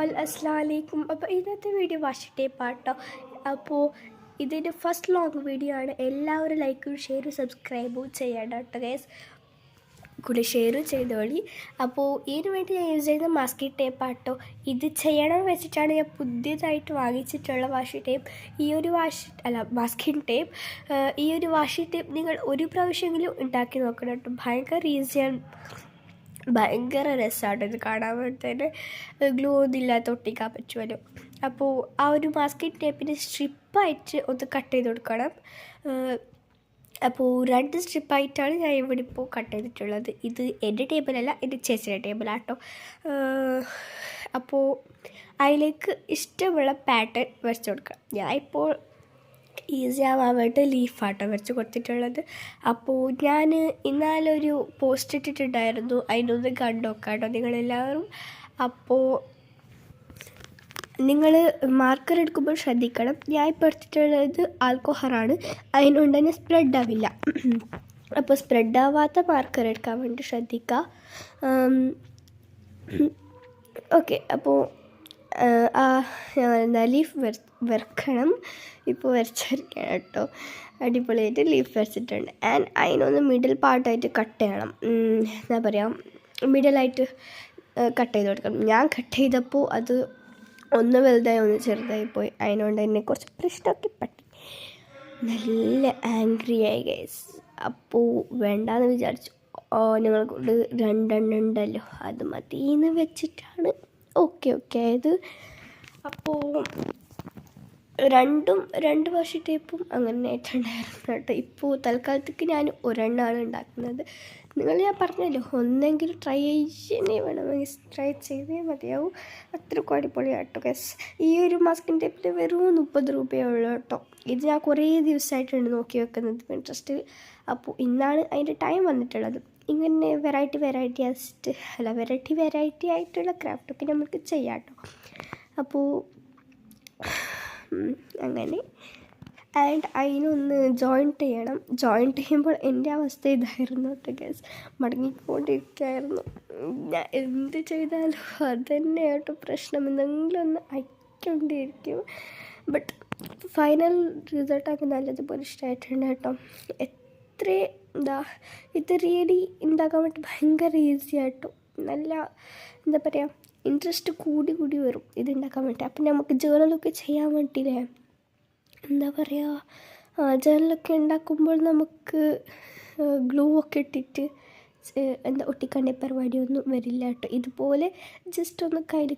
All അസ്സലാമു അലൈക്കും. അപ്പോൾ ഇന്നത്തെ വീഡിയോ വാഷ് ടേപ്പാട്ടോ. അപ്പോൾ ഇതിൻ്റെ ഫസ്റ്റ് ലോങ് വീഡിയോ ആണ്. എല്ലാവരും ലൈക്കും ഷെയറും സബ്സ്ക്രൈബും ചെയ്യണം കേട്ടോ ഗൈസ്. കൂടെ ഷെയറും ചെയ്തോളി. അപ്പോൾ ഇതിനു വേണ്ടി ഞാൻ യൂസ് ചെയ്യുന്ന മാസ്കിംഗ് ടേപ്പാട്ടോ. ഇത് ചെയ്യണമെന്ന് വെച്ചിട്ടാണ് ഞാൻ പുതിയതായിട്ട് വാങ്ങിച്ചിട്ടുള്ള വാഷ് ടേപ്പ്. Masking tape. ഈ ഒരു വാഷ് ടേപ്പ് നിങ്ങൾ ഒരു പ്രാവശ്യമെങ്കിലും ഉണ്ടാക്കി നോക്കണം കേട്ടോ. ഭയങ്കര ഈസിയാണ്, ഭയങ്കര രസമാണ് ഇത് കാണാൻ വേണ്ടിയിട്ട്. ഗ്ലൂ ഒന്നും ഇല്ലാത്ത ഒട്ടിക്കാൻ പറ്റുമല്ലോ. അപ്പോൾ ആ ഒരു മാസ്കിംഗ് ടേപ്പിൻ്റെ സ്ട്രിപ്പായിട്ട് ഒന്ന് കട്ട് ചെയ്ത് കൊടുക്കണം. അപ്പോൾ 2 സ്ട്രിപ്പായിട്ടാണ് ഞാൻ ഇവിടെ ഇപ്പോൾ കട്ട് ചെയ്തിട്ടുള്ളത്. ഇത് എൻ്റെ ടേബിളല്ല, എൻ്റെ ചേച്ചിയുടെ ടേബിളാട്ടോ. അപ്പോൾ അതിലേക്ക് ഇഷ്ടമുള്ള പാറ്റേൺ വരച്ച് കൊടുക്കണം. ഞാൻ ഇപ്പോൾ ഈസി ആവാൻ വേണ്ടി ലീഫാട്ടോ വരച്ച് കൊടുത്തിട്ടുള്ളത്. അപ്പോൾ ഞാൻ ഇന്നാലൊരു പോസ്റ്റ് ഇട്ടിട്ടുണ്ടായിരുന്നു, അതിനൊന്ന് കണ്ടു നോക്കാട്ടോ നിങ്ങളെല്ലാവരും. അപ്പോൾ നിങ്ങൾ മാർക്കർ എടുക്കുമ്പോൾ ശ്രദ്ധിക്കണം. ഞാൻ ഇപ്പോൾ എടുത്തിട്ടുള്ളത് ആൽക്കോഹറാണ്, അതിനുകൊണ്ട് തന്നെ സ്പ്രെഡ് ആവില്ല. അപ്പോൾ സ്പ്രെഡ് ആവാത്ത മാർക്കർ എടുക്കാൻ വേണ്ടി ശ്രദ്ധിക്കുക. ഓക്കെ, അപ്പോൾ ലീഫ് വരക്കണം. ഇപ്പോൾ വരച്ചിരിക്കണം കേട്ടോ. അടിപൊളിയായിട്ട് ലീഫ് വരച്ചിട്ടുണ്ട്. ആൻഡ് അതിനൊന്ന് മിഡിൽ പാർട്ടായിട്ട് കട്ട് ചെയ്യണം. എന്താ പറയുക, മിഡിലായിട്ട് കട്ട് ചെയ്ത് കൊടുക്കണം. ഞാൻ കട്ട് ചെയ്തപ്പോൾ അത് ഒന്ന് വലുതായി ഒന്ന് ചെറുതായി പോയി. അതിനോണ്ട് തന്നെ കുറച്ച് പ്രശ്നമൊക്കെ പറ്റി. നല്ല ആംഗ്രി ആയി ഗൈസ്. അപ്പോൾ വേണ്ടാന്ന് വിചാരിച്ചു. ഞങ്ങളെ കൊണ്ട് 2 എണ്ണം ഉണ്ടല്ലോ, അത് മതിയെന്ന് വെച്ചിട്ടാണ് ഓക്കെ ആയത്. അപ്പോൾ 2 വാഷ് ടേപ്പും അങ്ങനെ ആയിട്ടുണ്ടായിരുന്നു കേട്ടോ. ഇപ്പോൾ തൽക്കാലത്തേക്ക് ഞാൻ ഒരെണ്ണമാണ് ഉണ്ടാക്കുന്നത്. ഞാൻ പറഞ്ഞല്ലോ, ഒന്നെങ്കിലും ട്രൈ ചെയ്യണേ വേണമെങ്കിൽ ട്രൈ ചെയ്തേ മതിയാവും. അത്രയ്ക്കും അടിപൊളിയാട്ടോ ഗസ്. ഈ ഒരു മാസ്കിംഗ് ടേപ്പിന് വെറും 30 രൂപയേ ഉള്ളൂ കേട്ടോ. ഇത് ഞാൻ കുറേ ദിവസമായിട്ടുണ്ട് നോക്കി വെക്കുന്നത് പിൻട്രസ്റ്റിൽ. അപ്പോൾ ഇന്നാണ് അതിൻ്റെ ടൈം വന്നിട്ടുള്ളത്. ഇങ്ങനെ വെറൈറ്റി ആയിട്ടുള്ള ക്രാഫ്റ്റൊക്കെ നമുക്ക് ചെയ്യാം കേട്ടോ. അപ്പോൾ അങ്ങനെ ആൻഡ് അതിനൊന്ന് ജോയിൻറ്റ് ചെയ്യണം. ജോയിൻറ്റ് ചെയ്യുമ്പോൾ എൻ്റെ അവസ്ഥ ഇതായിരുന്നു കേട്ടോ ഗൈസ്. മടങ്ങിക്കൊണ്ടിരിക്കുകയായിരുന്നു. ഞാൻ എന്ത് ചെയ്താലും അതുതന്നെ കേട്ടോ പ്രശ്നം. എന്തെങ്കിലും ഒന്ന് അയക്കൊണ്ടിരിക്കും. ബട്ട് ഫൈനൽ റിസൾട്ടൊക്കെ നല്ലതുപോലെ ഇഷ്ടമായിട്ടുണ്ട് കേട്ടോ. ഇത് റിയലി ഉണ്ടാക്കാൻ വേണ്ടി ഭയങ്കര ഈസി ആട്ടോ. നല്ല എന്താ പറയുക, ഇൻട്രസ്റ്റ് കൂടി വരും ഇത് ഉണ്ടാക്കാൻ വേണ്ടി. അപ്പം നമുക്ക് ജേർണലൊക്കെ ചെയ്യാൻ വേണ്ടിയില്ലേ, എന്താ പറയുക, ജേർണലൊക്കെ ഉണ്ടാക്കുമ്പോൾ നമുക്ക് ഗ്ലൂ ഒക്കെ ഇട്ടിട്ട് ഒട്ടിക്കേണ്ട പരിപാടിയൊന്നും വരില്ല കേട്ടോ. ഇതുപോലെ ജസ്റ്റ് ഒന്ന് കയ്യിൽ